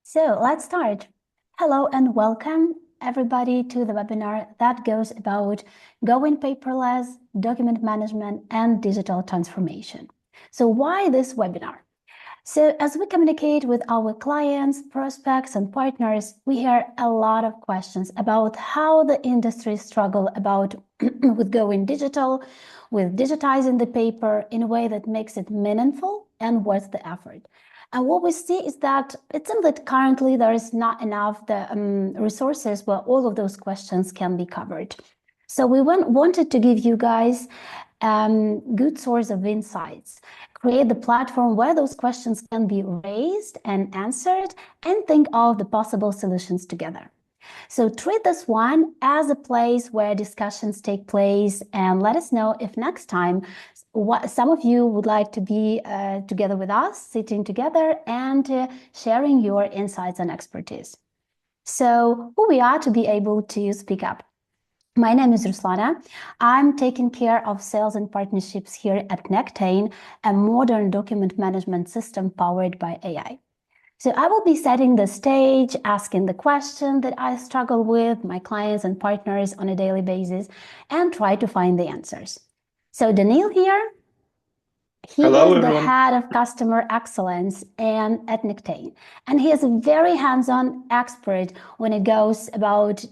So let's start. Hello and welcome everybody to the webinar that goes about going paperless, document management, and digital transformation. So why this webinar? So as we communicate with our clients, prospects, and partners, we hear a lot of questions about how the industry struggle about with going digital, with digitizing the paper in a way that makes it meaningful and worth the effort. And what we see is that it seems that currently there is not enough resources where all of those questions can be covered. So we wanted to give you guys good source of insights, create the platform where those questions can be raised and answered, and think of the possible solutions together. So treat this one as a place where discussions take place, and let us know if next time some of you would like to be together with us, sitting together and sharing your insights and expertise. So who we are to be able to speak up. My name is Ruslana. I'm taking care of sales and partnerships here at Nectain, a modern document management system powered by AI. So I will be setting the stage, asking the question that I struggle with my clients and partners on a daily basis, and try to find the answers. So Daniil here, he Hello, is the everyone. head of customer excellence at Nectain, and he is a very hands-on expert when it goes about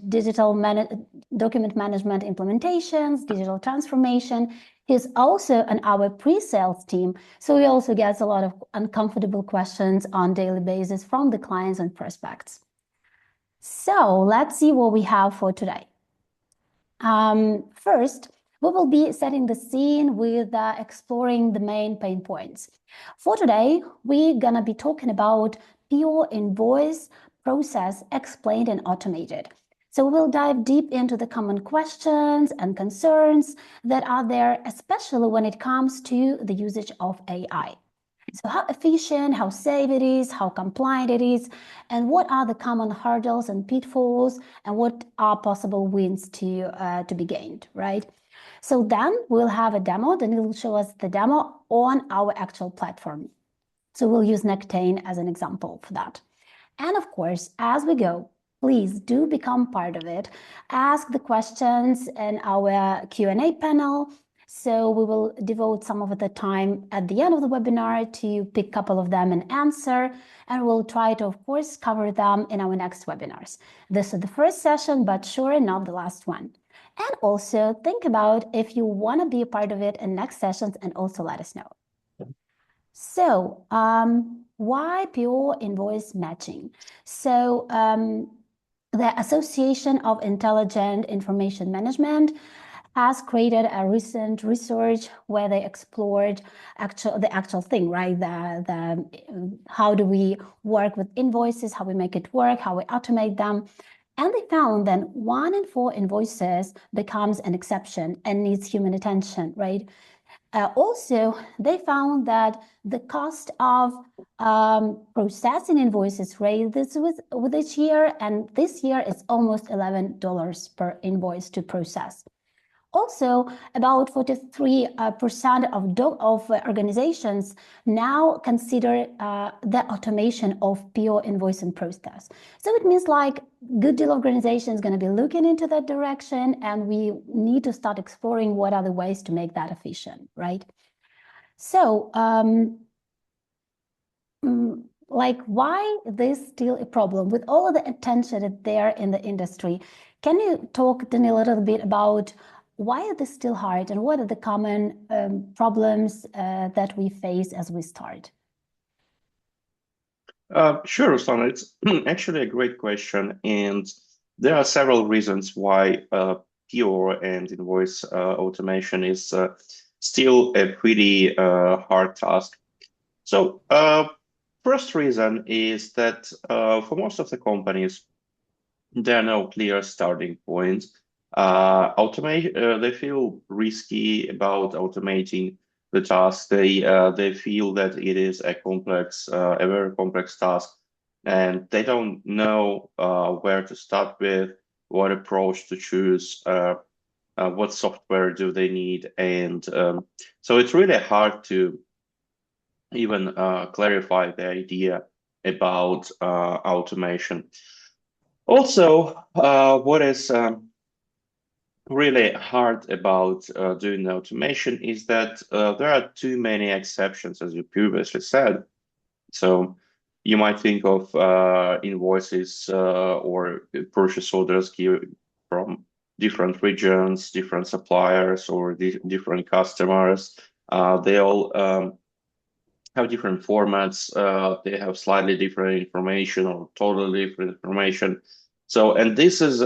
document management implementations, digital transformation. He's also on our pre-sales team, so he also gets a lot of uncomfortable questions on daily basis from the clients and prospects. So let's see what we have for today. First, we will be setting the scene with exploring the main pain points. For today, we're gonna be talking about pure invoice process explained and automated. So we'll dive deep into the common questions and concerns that are there, especially when it comes to the usage of AI. So how efficient, how safe it is, how compliant it is, and what are the common hurdles and pitfalls, and what are possible wins to be gained, right? So then we'll have a demo, then it will show us the demo on our actual platform. So we'll use Nectain as an example for that. And of course, as we go, please do become part of it. Ask the questions in our Q&A panel. So we will devote some of the time at the end of the webinar to pick a couple of them and answer, and we'll try to, of course, cover them in our next webinars. This is the first session, but sure, not the last one. And also think about if you want to be a part of it in next sessions, and also let us know. So why pure invoice matching? So the Association of Intelligent Information Management has created a recent research where they explored the actual thing, right? How do we work with invoices, how we make it work, how we automate them. And they found that 1 in 4 invoices becomes an exception and needs human attention, right? Also, they found that the cost of processing invoices raised with each year, and this year it's almost $11 per invoice to process. Also, about 43% of organizations now consider the automation of pure invoicing process. So it means like good deal organization is going to be looking into that direction, and we need to start exploring what are the ways to make that efficient, right? So, like, why this still a problem with all of the attention that there in the industry? Can you talk, Daniel, a little bit about why is this still hard, and what are the common problems that we face as we start? Sure, Ruslana. It's actually a great question, and there are several reasons why pure and invoice automation is still a pretty hard task. So, first reason is that for most of the companies, there are no clear starting points. They feel risky about automating the task. They feel that it is a very complex task, and they don't know where to start with, what approach to choose, what software do they need, and so it's really hard to even clarify the idea about automation. Also, what is really hard about doing automation is that there are too many exceptions, as you previously said. So you might think of invoices or purchase orders from different regions, different suppliers, or different customers. They all have different formats. They have slightly different information or totally different information. So, and this is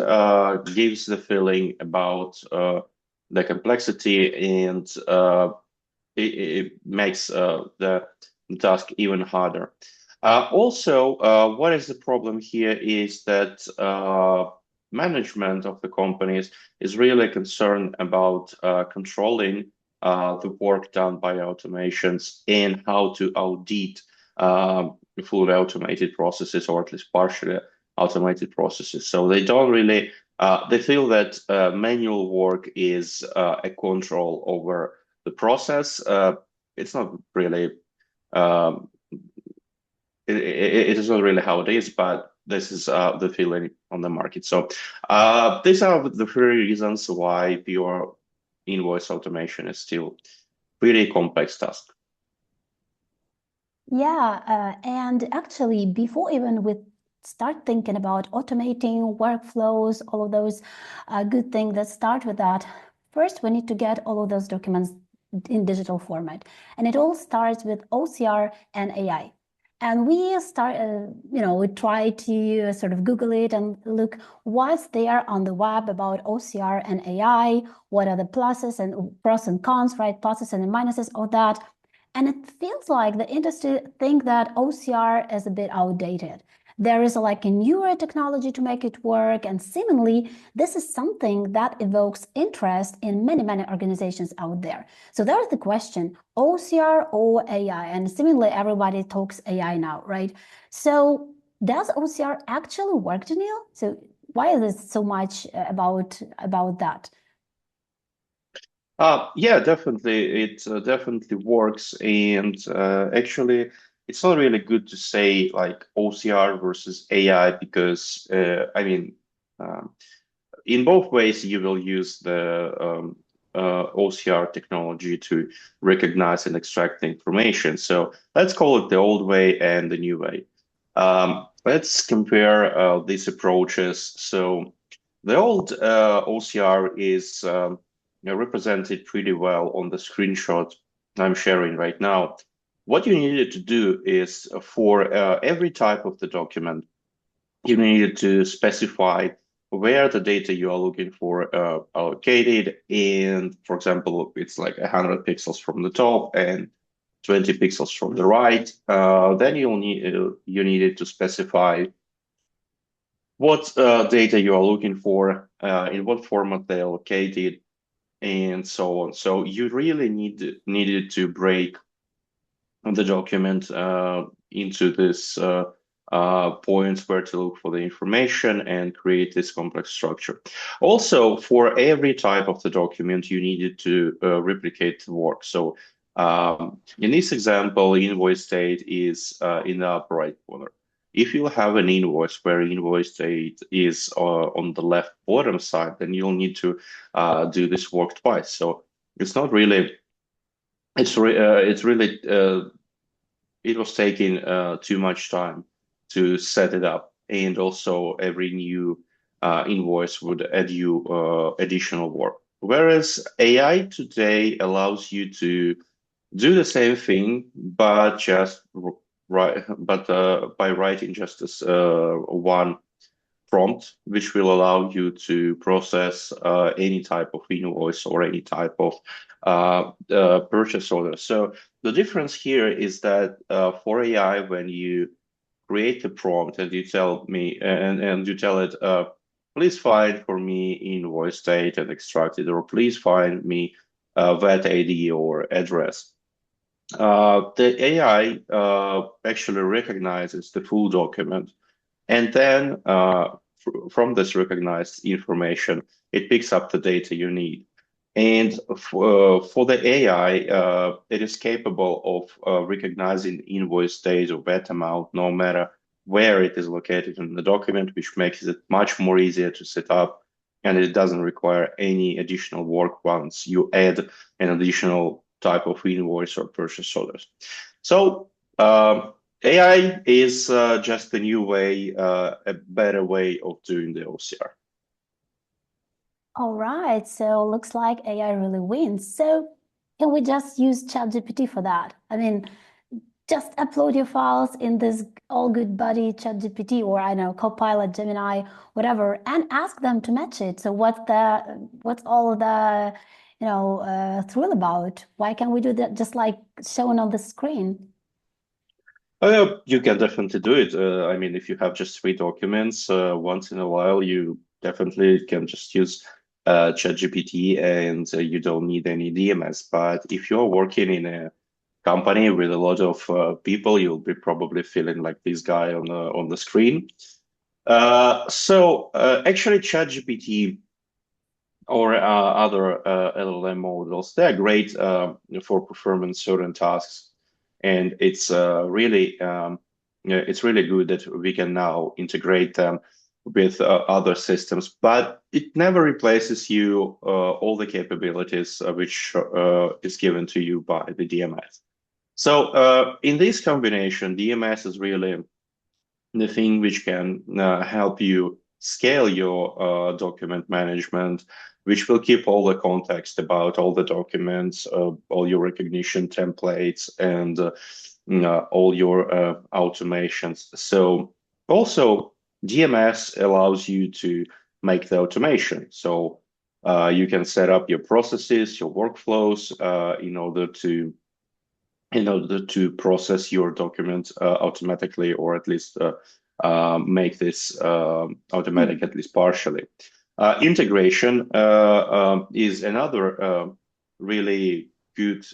gives the feeling about the complexity, and it makes the task even harder. Also, what is the problem here is that management of the companies is really concerned about controlling the work done by automations and how to audit fully automated processes, or at least partially automated processes. So they don't really, they feel that manual work is a control over the process. It's not really, um, it is not really how it is, but this is the feeling on the market. So these are the three reasons why pure invoice automation is still pretty complex task. Yeah, and actually, before even we start thinking about automating workflows, all of those good things that start with that, first we need to get all of those documents in digital format. And it all starts with OCR and AI. And we start, we try to sort of Google it and look what's there on the web about OCR and AI, what are the pluses and pros and cons, right? Pluses and minuses of that. And it feels like the industry think that OCR is a bit outdated. There is like a newer technology to make it work, and seemingly this is something that evokes interest in many, many organizations out there. So there's the question, OCR or AI? And seemingly everybody talks AI now, right? So does OCR actually work, Daniel? So why is it so much about that? Yeah, definitely. It definitely works. And actually, it's not really good to say like OCR versus AI because, I mean, um, in both ways, you will use the OCR technology to recognize and extract the information. So let's call it the old way and the new way. Let's compare these approaches. So the old OCR is represented pretty well on the screenshot I'm sharing right now. What you needed to do is for every type of the document, you needed to specify where the data you are looking for are located. And for example, it's like 100 pixels from the top and 20 pixels from the right. Then you needed to specify what data you are looking for, in what format they are located, and so on. So you really needed to break the document into this points where to look for the information and create this complex structure. Also, for every type of the document, you needed to replicate the work. So in this example, invoice date is in the upper right corner. If you have an invoice where invoice date is on the left bottom side, then you'll need to do this work twice. So it's not really, it's really it was taking too much time to set it up, and also every new invoice would add you additional work. Whereas AI today allows you to do the same thing, but just by writing just this one prompt, which will allow you to process any type of invoice or any type of purchase order. So the difference here is that for AI, when you create the prompt and you tell me and you tell it, please find for me invoice date and extract it, or please find me VAT ID or address. The AI actually recognizes the full document, and then from this recognized information, it picks up the data you need. And for the AI, it is capable of recognizing invoice date or VAT amount, no matter where it is located in the document, which makes it much more easier to set up, and it doesn't require any additional work once you add an additional type of invoice or purchase orders. So AI is just a new way, a better way of doing the OCR. All right, so looks like AI really wins. So can we just use ChatGPT for that? I mean, just upload your files in this all good buddy ChatGPT, or I know Copilot, Gemini, whatever, and ask them to match it. So what's all the thrill about? Why can't we do that just like shown on the screen? You can definitely do it. I mean, if you have just three documents, once in a while, you definitely can just use ChatGPT and you don't need any DMS. But if you're working in a company with a lot of people, you'll be probably feeling like this guy on the screen. Actually, ChatGPT or other LLM models, they're great for performing certain tasks, and it's really good that we can now integrate them with other systems. But it never replaces you all the capabilities which is given to you by the DMS. So in this combination, DMS is really the thing which can help you scale your document management, which will keep all the context about all the documents, all your recognition templates, and all your automations. So also DMS allows you to make the automation. So you can set up your processes, your workflows in order to process your documents automatically, or at least make this automatic, at least partially. Integration is another really good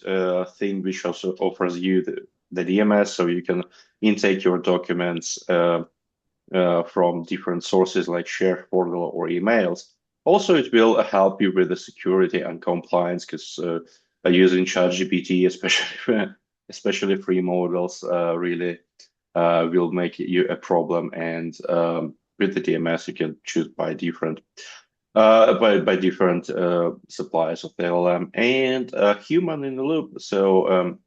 thing which also offers you the DMS, so you can intake your documents from different sources like shared portal or emails. Also, it will help you with the security and compliance because using ChatGPT, especially free models, really will make you a problem. And with the DMS, you can choose by different suppliers of the LLM and human in the loop. So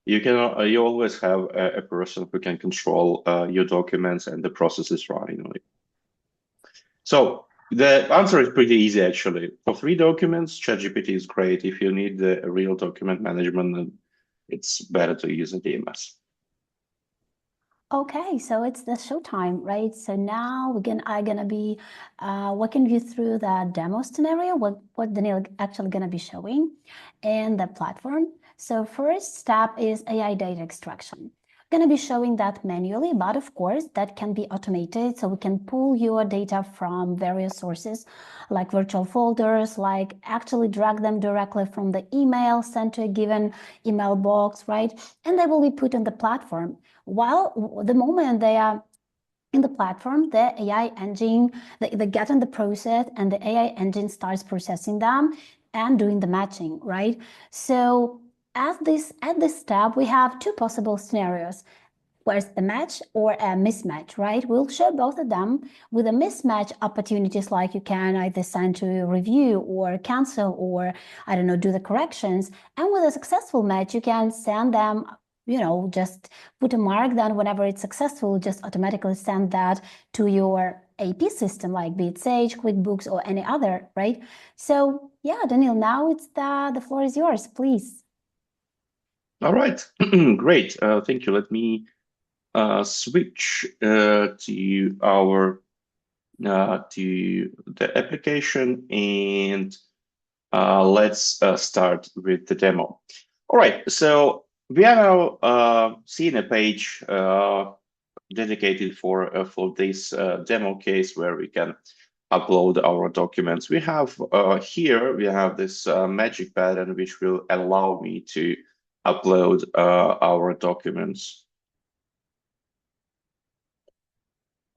you always have a person who can control your documents and the processes running on it. So the answer is pretty easy, actually. For 3 documents, ChatGPT is great. If you need the real document management, then it's better to use a DMS. Okay, so it's the showtime, right? So now I'm gonna be walking you through the demo scenario, what Daniel actually gonna be showing, and the platform. So first step is AI data extraction. I'm gonna be showing that manually, but of course that can be automated. So we can pull your data from various sources like virtual folders, like actually drag them directly from the email sent to a given email box, right? And they will be put on the platform. While the moment they are in the platform, the AI engine, they get in the process and the AI engine starts processing them and doing the matching, right? So at this step, we have 2 possible scenarios, where it's a match or a mismatch, right? We'll show both of them. With a mismatch opportunities, like you can either send to review or cancel or, I don't know, do the corrections. And with a successful match, you can send them, just put a mark, then whenever it's successful, just automatically send that to your AP system, like be it Sage, QuickBooks, or any other, right? So yeah, Daniel, now it's the floor is yours, please. All right, great. Thank you. Let me switch to our to the application, and let's start with the demo. All right, so we are now seeing a page dedicated for this demo case where we can upload our documents. We have here we have this magic pattern which will allow me to upload our documents.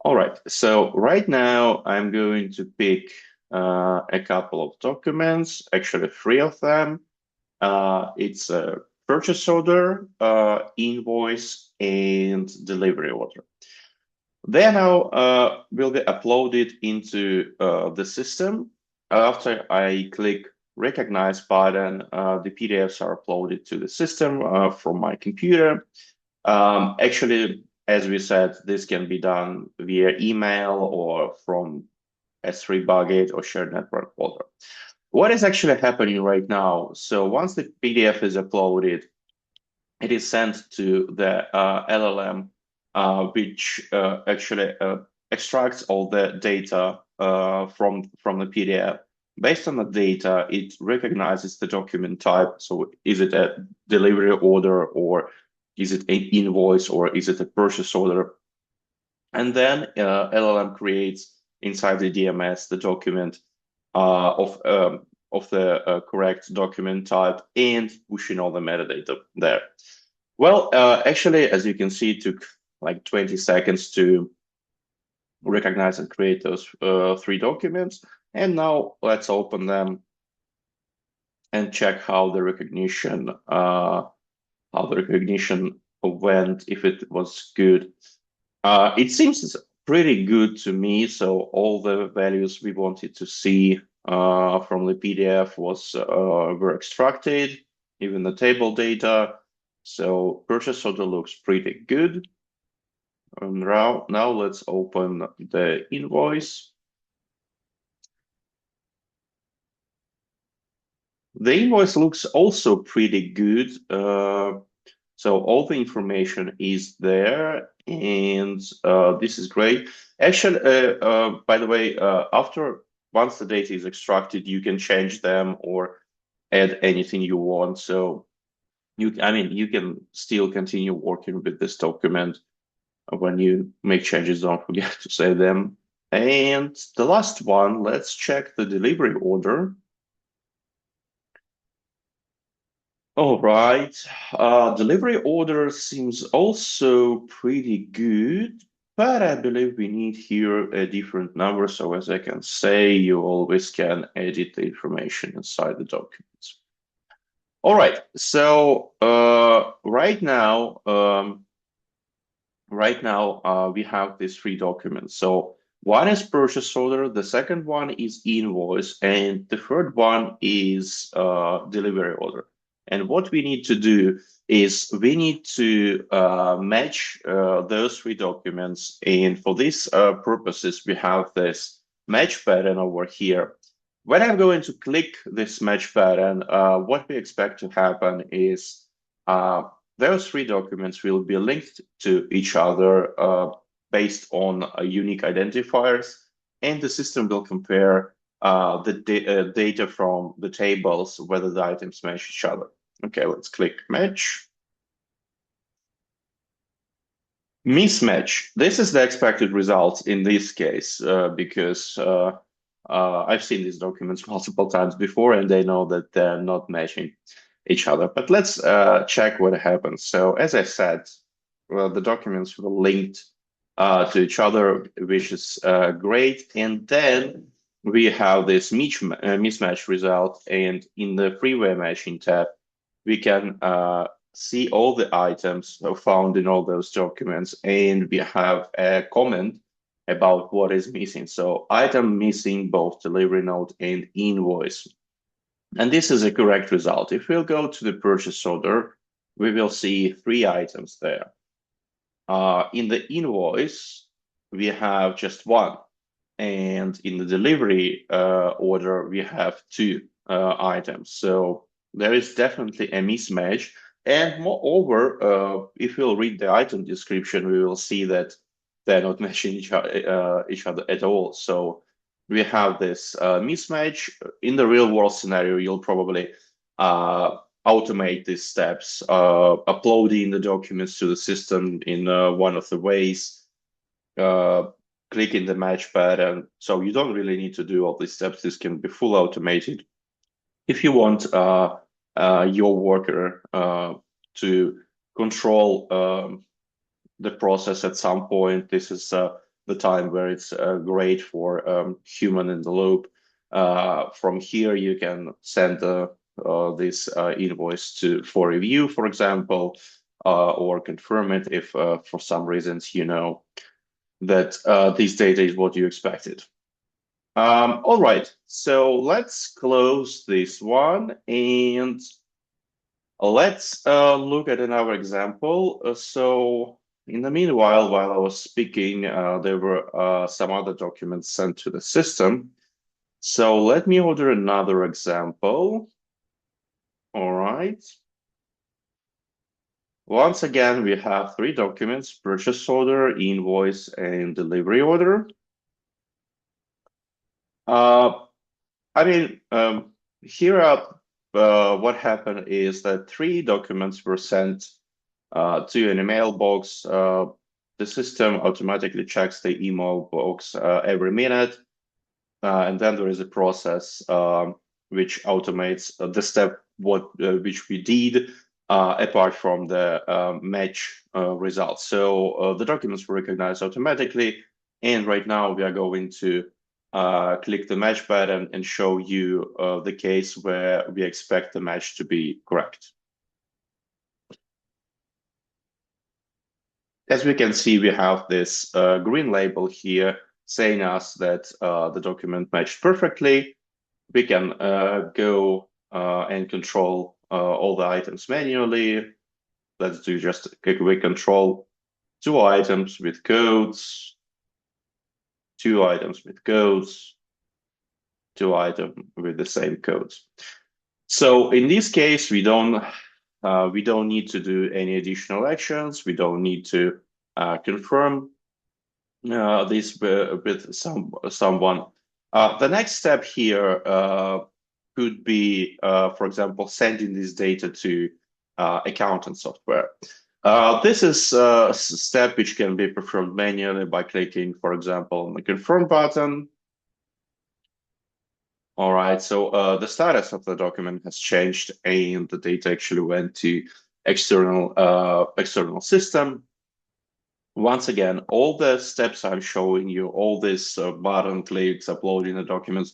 All right, so right now I'm going to pick a couple of documents, actually 3 of them. It's a purchase order, invoice, and delivery order. They now will be uploaded into the system. After I click recognize button, the PDFs are uploaded to the system from my computer. Actually, as we said, this can be done via email or from S3 bucket or shared network folder. What is actually happening right now? So once the PDF is uploaded, it is sent to the LLM, which actually extracts all the data from the PDF. Based on the data, it recognizes the document type. So is it a delivery order, or is it an invoice, or is it a purchase order? And then LLM creates inside the DMS the document of the correct document type and pushing all the metadata there. Well, actually, as you can see, it took like 20 seconds to recognize and create those 3 documents. And now let's open them and check how the recognition went, if it was good. It seems pretty good to me. So all the values we wanted to see from the PDF were extracted, even the table data. So purchase order looks pretty good. Now let's open the invoice. The invoice looks also pretty good. So all the information is there, and this is great. Actually, by the way, once the data is extracted, you can change them or add anything you want. So you can still continue working with this document. When you make changes, don't forget to save them. And the last one, let's check the delivery order. All right, delivery order seems also pretty good, but I believe we need here a different number. So as I can say, you always can edit the information inside the documents. All right, so right now we have these 3 documents. So one is purchase order, the second one is invoice, and the third one is delivery order. And what we need to do is we need to match those 3 documents. And for these purposes, we have this match pattern over here. When I'm going to click this match pattern, what we expect to happen is those 3 documents will be linked to each other based on unique identifiers, and the system will compare the data from the tables, whether the items match each other. Okay, let's click match. Mismatch. This is the expected result in this case because I've seen these documents multiple times before, and they know that they're not matching each other. But let's check what happens. So as I said, the documents were linked to each other, which is great. And then we have this mismatch result. And in the freeware matching tab, we can see all the items found in all those documents. And we have a comment about what is missing. So item missing both delivery note and invoice. And this is a correct result. If we'll go to the purchase order, we will see 3 items there. In the invoice, we have just 1. And in the delivery order, we have 2 items. So there is definitely a mismatch. And moreover, if we'll read the item description, we will see that they're not matching each other at all. So we have this mismatch. In the real world scenario, you'll probably automate these steps, uploading the documents to the system in one of the ways, clicking the match pattern. So you don't really need to do all these steps. This can be full automated. If you want your worker to control the process at some point, this is the time where it's great for human in the loop. From here, you can send this invoice for review, for example, or confirm it if for some reasons you know that this data is what you expected. All right, so let's close this one and let's look at another example. So in the meanwhile, while I was speaking, there were some other documents sent to the system. So let me order another example. All right. Once again, we have three documents: purchase order, invoice, and delivery order. I mean, here what happened is that three documents were sent to an email box. The system automatically checks the email box every minute, and then there is a process which automates the step which we did apart from the match results. So the documents were recognized automatically, and right now we are going to click the match button and show you the case where we expect the match to be correct. As we can see, we have this green label here saying us that the document matched perfectly. We can go and control all the items manually. Let's do just a quick control. Two items with codes, two items with codes, two items with the same codes. So in this case, we don't need to do any additional actions. We don't need to confirm this with someone. The next step here could be, for example, sending this data to accountant software. This is a step which can be performed manually by clicking, for example, on the confirm button. All right, so the status of the document has changed, and the data actually went to external system. Once again, all the steps I'm showing you, all this button clicks, uploading the documents,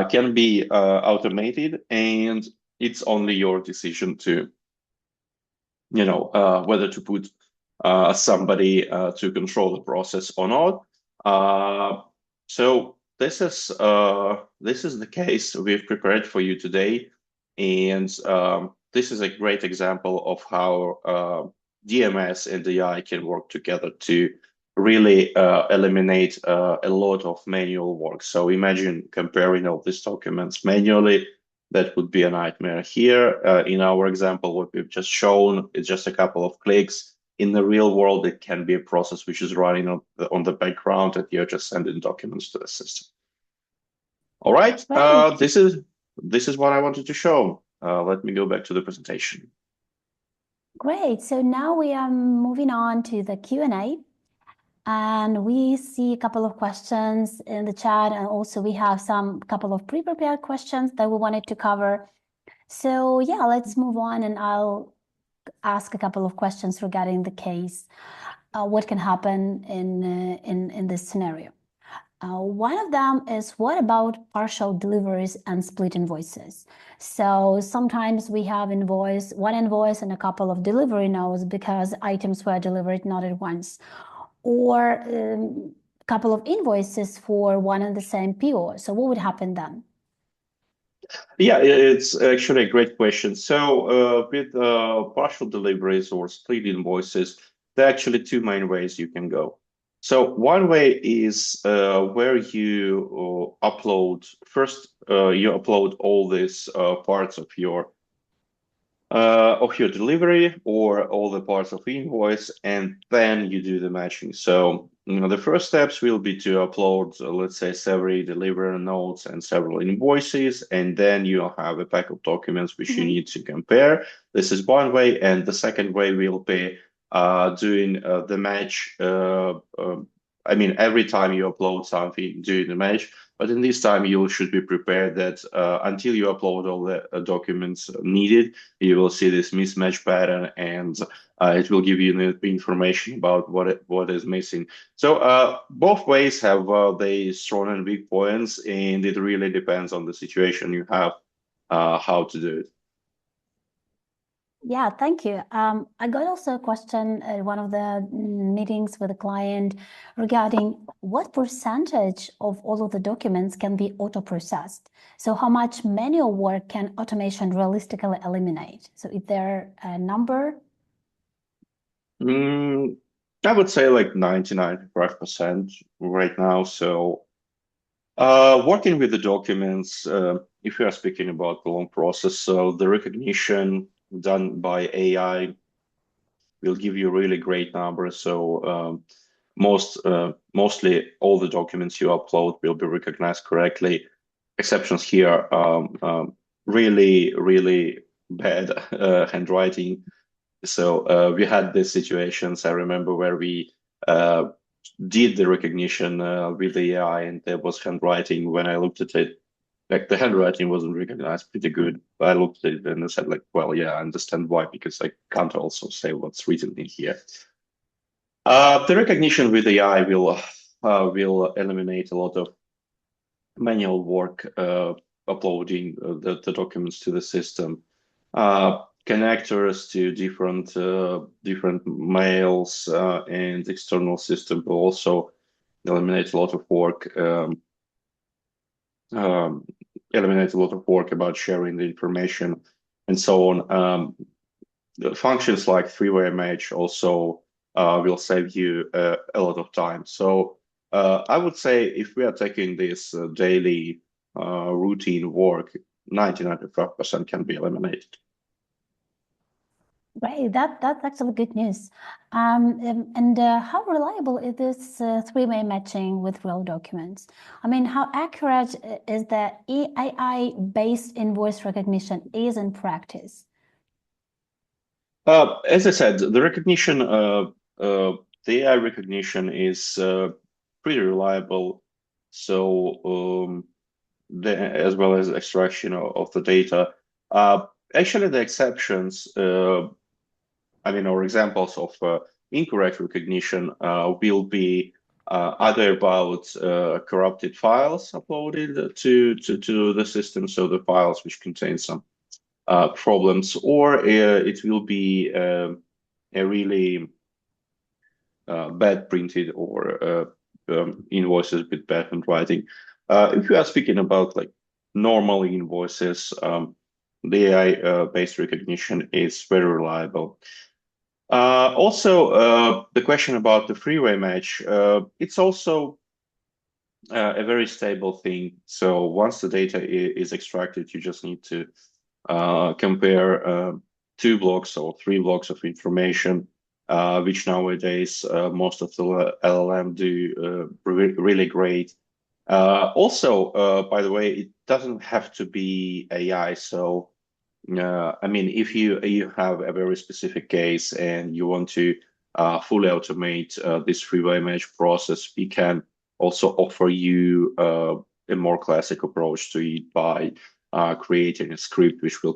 can be automated, and it's only your decision to, whether to put somebody to control the process or not. So this is the case we've prepared for you today, and this is a great example of how DMS and AI can work together to really eliminate a lot of manual work. So imagine comparing all these documents manually. That would be a nightmare. Here, in our example, what we've just shown is just a couple of clicks. In the real world, it can be a process which is running on the background, and you're just sending documents to the system. All right, this is what I wanted to show. Let me go back to the presentation. Great. So now we are moving on to the Q&A, and we see a couple of questions in the chat, and also we have couple of pre-prepared questions that we wanted to cover. So yeah, let's move on, and I'll ask a couple of questions regarding the case. What can happen in this scenario? One of them is, what about partial deliveries and split invoices? So sometimes we have one invoice and a couple of delivery notes because items were delivered not at once, or a couple of invoices for one and the same PO. So what would happen then? Yeah, it's actually a great question. So with partial deliveries or split invoices, there are actually two main ways you can go. So one way is where you upload all these parts of your delivery or all the parts of invoice, and then you do the matching. So the first steps will be to upload, let's say, several delivery notes and several invoices, and then you'll have a pack of documents which you need to compare. This is one way, and the second way will be doing the match. I mean, every time you upload something, doing the match. But in this time, you should be prepared that until you upload all the documents needed, you will see this mismatch pattern, and it will give you the information about what is missing. So both ways have their strong and weak points, and it really depends on the situation you have, how to do it. Yeah, thank you. I got also a question at one of the meetings with a client regarding what percentage of all of the documents can be auto-processed. So how much manual work can automation realistically eliminate? So is there a number? I would say like 90-95% right now. So working with the documents, if we are speaking about the long process, so the recognition done by AI will give you really great numbers. So mostly all the documents you upload will be recognized correctly. Exceptions here, really bad handwriting. So we had these situations, I remember, where we did the recognition with the AI, and there was handwriting. When I looked at it, like the handwriting wasn't recognized pretty good. But I looked at it and I said, like, well, yeah, I understand why, because I can't also say what's written in here. The recognition with AI will eliminate a lot of manual work uploading the documents to the system. Connectors to different mails and external system will also eliminate a lot of work. Eliminate a lot of work about sharing the information and so on. The functions like three-way match also will save you a lot of time. So I would say if we are taking this daily routine work, 90-95% can be eliminated. Right, that's actually good news. And how reliable is this three-way matching with real documents? I mean, how accurate is the AI-based invoice recognition is in practice? As I said, the recognition, the AI recognition is pretty reliable. So as well as extraction of the data. Actually, the exceptions, or examples of incorrect recognition will be either about corrupted files uploaded to the system, so the files which contain some problems, or it will be a really bad printed or invoices with bad handwriting. If you are speaking about like normal invoices, the AI-based recognition is very reliable. Also, the question about the three-way match, it's also a very stable thing. So once the data is extracted, you just need to compare 2 blocks or 3 blocks of information, which nowadays most of the LLM do really great. Also, by the way, it doesn't have to be AI. So, if you have a very specific case and you want to fully automate this three-way match process, we can also offer you a more classic approach to it by creating a script which will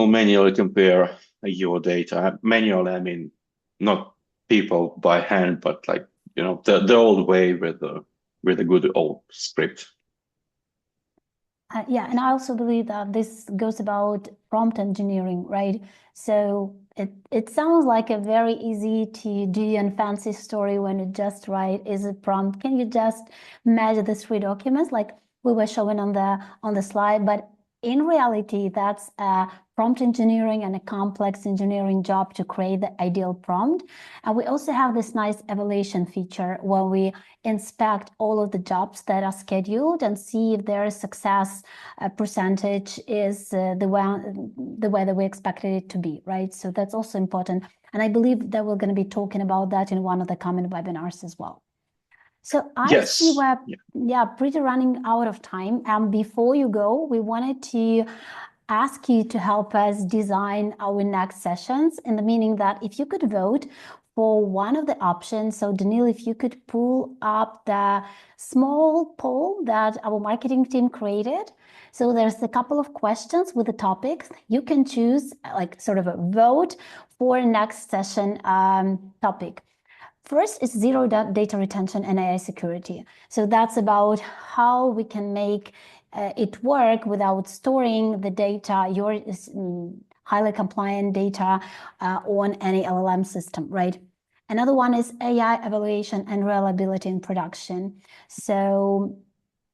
manually compare your data. Manually, I mean, not people by hand, but like, the old way with a good old script. Yeah, and I also believe that this goes about prompt engineering, right? So it sounds like a very easy to do and fancy story when you just write is a prompt. Can you just measure the 3 documents like we were showing on the slide? But in reality, that's prompt engineering and a complex engineering job to create the ideal prompt. And we also have this nice evaluation feature where we inspect all of the jobs that are scheduled and see if their success percentage is the way that we expected it to be, right? So that's also important. And I believe that we're going to be talking about that in one of the coming webinars as well. So I see we're pretty running out of time. And before you go, we wanted to ask you to help us design our next sessions, in the meaning that if you could vote for one of the options. So Daniil, if you could pull up the small poll that our marketing team created. So there's a couple of questions with the topics. You can choose like sort of a vote for next session topic. First is zero data retention and AI security. So that's about how we can make it work without storing the data, your highly compliant data on any LLM system, right? Another one is AI evaluation and reliability in production. So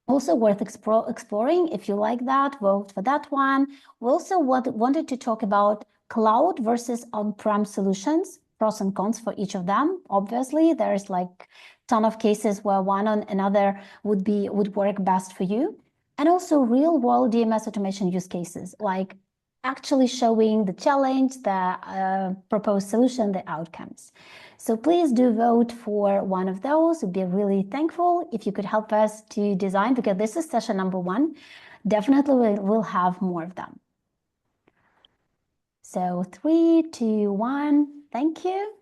also worth exploring. If you like that, vote for that one. We also wanted to talk about cloud versus on-prem solutions, pros and cons for each of them. Obviously, there's like a ton of cases where one or another would work best for you. And also real-world DMS automation use cases, like actually showing the challenge, the proposed solution, the outcomes. So please do vote for one of those. We'd be really thankful if you could help us to design, because this is session number 1. Definitely we'll have more of them. So 3, 2, 1, thank you.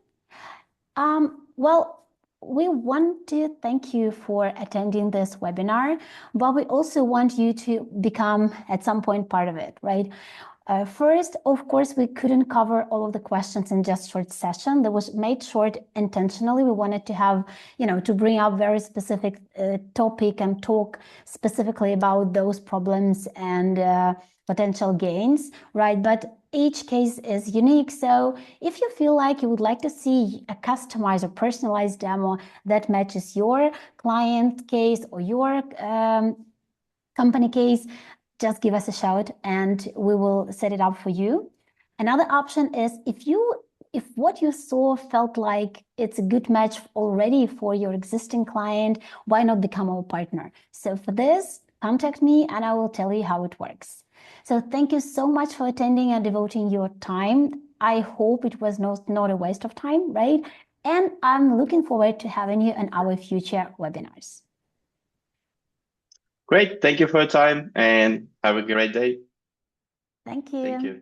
Well, we want to thank you for attending this webinar, but we also want you to become at some point part of it, right? First, of course, we couldn't cover all of the questions in just short session. That was made short intentionally. We wanted to have, to bring up very specific topic and talk specifically about those problems and potential gains, right? But each case is unique. So if you feel like you would like to see a customized or personalized demo that matches your client case or your company case, just give us a shout and we will set it up for you. Another option is if what you saw felt like it's a good match already for your existing client, why not become our partner? So for this, contact me and I will tell you how it works. So thank you so much for attending and devoting your time. I hope it was not a waste of time, right? And I'm looking forward to having you in our future webinars. Great. Thank you for your time and have a great day. Thank you. Thank you.